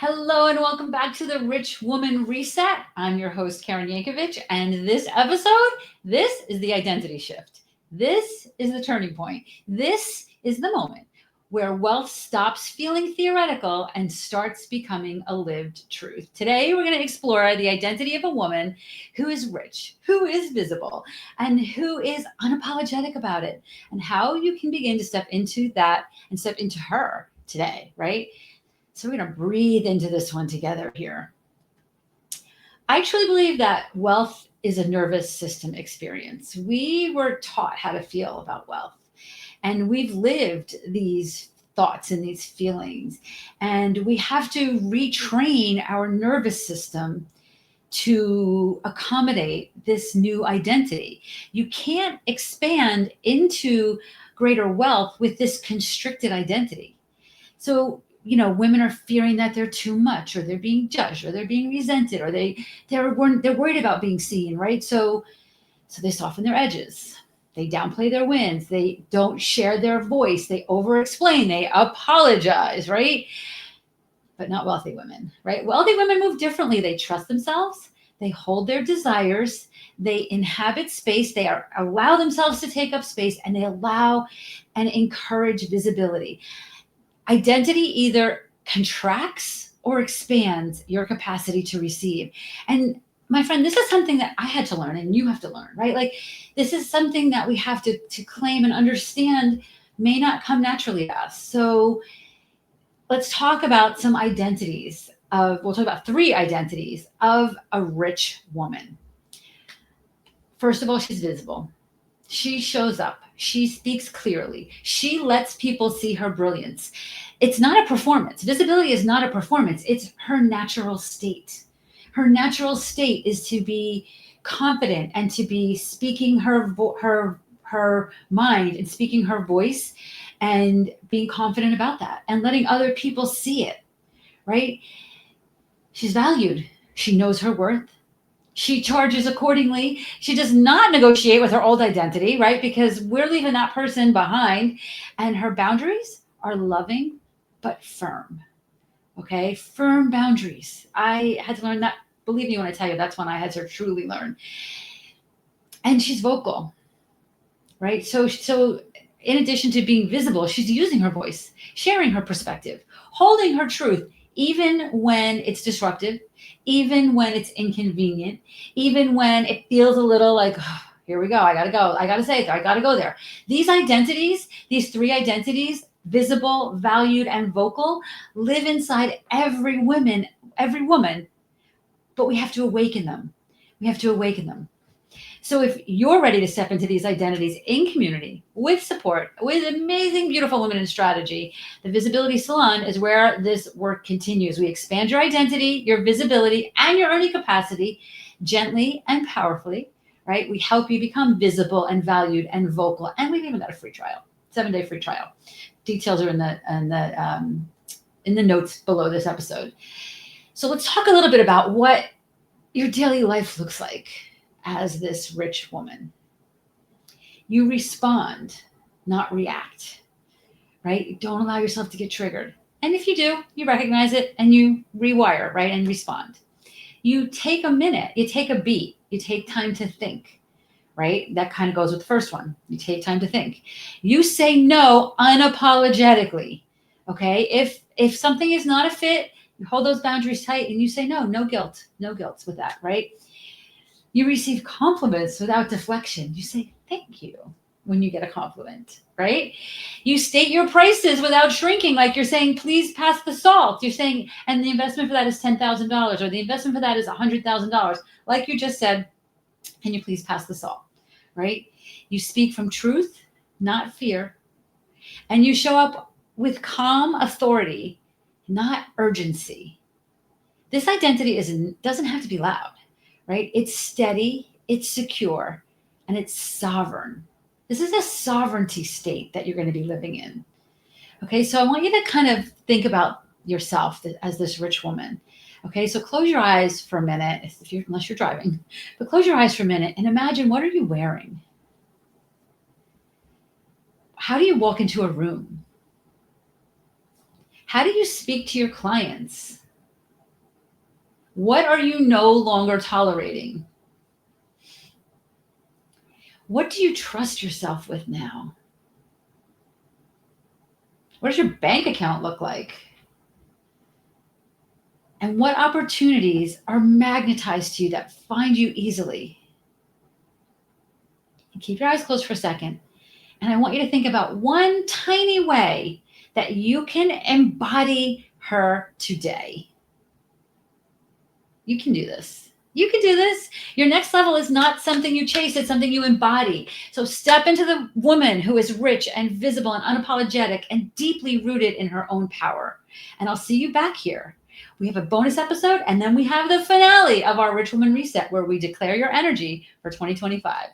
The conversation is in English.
Hello and welcome back to the Rich Woman Reset. I'm your host, Karen Yankovich, and this episode, this is the identity shift. This is the turning point. This is the moment where wealth stops feeling theoretical and starts becoming a lived truth. Today, we're going to explore the identity of a woman who is rich, who is visible, and who is unapologetic about it, and how you can begin to step into that and step into her today, right? So we're going to breathe into this one together here. I truly believe that wealth is a nervous system experience. We were taught how to feel about wealth, and we've lived these thoughts and these feelings, and we have to retrain our nervous system to accommodate this new identity. You can't expand into greater wealth with this constricted identity. So, women are fearing that they're too much, or they're being judged, or they're being resented, or they're worried about being seen, right? So they soften their edges. They downplay their wins. They don't share their voice. They overexplain. They apologize, right? But not wealthy women, right? Wealthy women move differently. They trust themselves. They hold their desires. They inhabit space. Allow themselves to take up space, and they allow and encourage visibility. Identity either contracts or expands your capacity to receive. And my friend, this is something that I had to learn and you have to learn, right? Like, this is something that we have to claim and understand may not come naturally to us. So let's talk about some identities we'll talk about three identities of a rich woman. First of all, she's visible. She shows up. She speaks clearly. She lets people see her brilliance. It's not a performance. Visibility is not a performance. It's her natural state. Her natural state is to be confident and to be speaking her mind and speaking her voice and being confident about that and letting other people see it, right? She's valued. She knows her worth. She charges accordingly. She does not negotiate with her old identity, right? Because we're leaving that person behind. And her boundaries are loving but firm. Okay, firm boundaries. I had to learn that. Believe me when I tell you, that's when I had to truly learn. And she's vocal, right? So in addition to being visible, she's using her voice, sharing her perspective, holding her truth, even when it's disruptive, even when it's inconvenient, even when it feels a little like, oh, here we go, I gotta say it, I gotta go there. These identities, these three identities, visible, valued, and vocal, live inside every woman, but we have to awaken them. We have to awaken them. So if you're ready to step into these identities in community with support, with amazing, beautiful women in strategy, the Visibility Salon is where this work continues. We expand your identity, your visibility, and your earning capacity gently and powerfully, right? We help you become visible and valued and vocal. And we've even got a free trial, 7-day free trial. Details are in the notes below this episode. So let's talk a little bit about what your daily life looks like as this rich woman. You respond, not react, right? You don't allow yourself to get triggered. And if you do, you recognize it and you rewire, right? And respond. You take a minute, you take a beat, you take time to think, right? That kind of goes with the first one. You take time to think. You say no unapologetically, okay? If something is not a fit, you hold those boundaries tight and you say no guilt with that, right? You receive compliments without deflection. You say thank you when you get a compliment, right? You state your prices without shrinking, like you're saying, please pass the salt. You're saying, and the investment for that is $10,000, or the investment for that is $100,000. Like you just said, can you please pass the salt, right? You speak from truth, not fear. And you show up with calm authority, not urgency. This identity doesn't have to be loud, right? It's steady, it's secure, and it's sovereign. This is a sovereignty state that you're going to be living in. Okay, so I want you to kind of think about yourself as this rich woman. Okay, so close your eyes for a minute, unless you're driving, but close your eyes for a minute and imagine, what are you wearing? How do you walk into a room? How do you speak to your clients? What are you no longer tolerating? What do you trust yourself with now? What does your bank account look like? And what opportunities are magnetized to you that find you easily? And keep your eyes closed for a second. And I want you to think about one tiny way that you can embody her today. You can do this. You can do this. Your next level is not something you chase, it's something you embody. So step into the woman who is rich and visible and unapologetic and deeply rooted in her own power. And I'll see you back here. We have a bonus episode, and then we have the finale of our Rich Woman Reset where we declare your energy for 2025.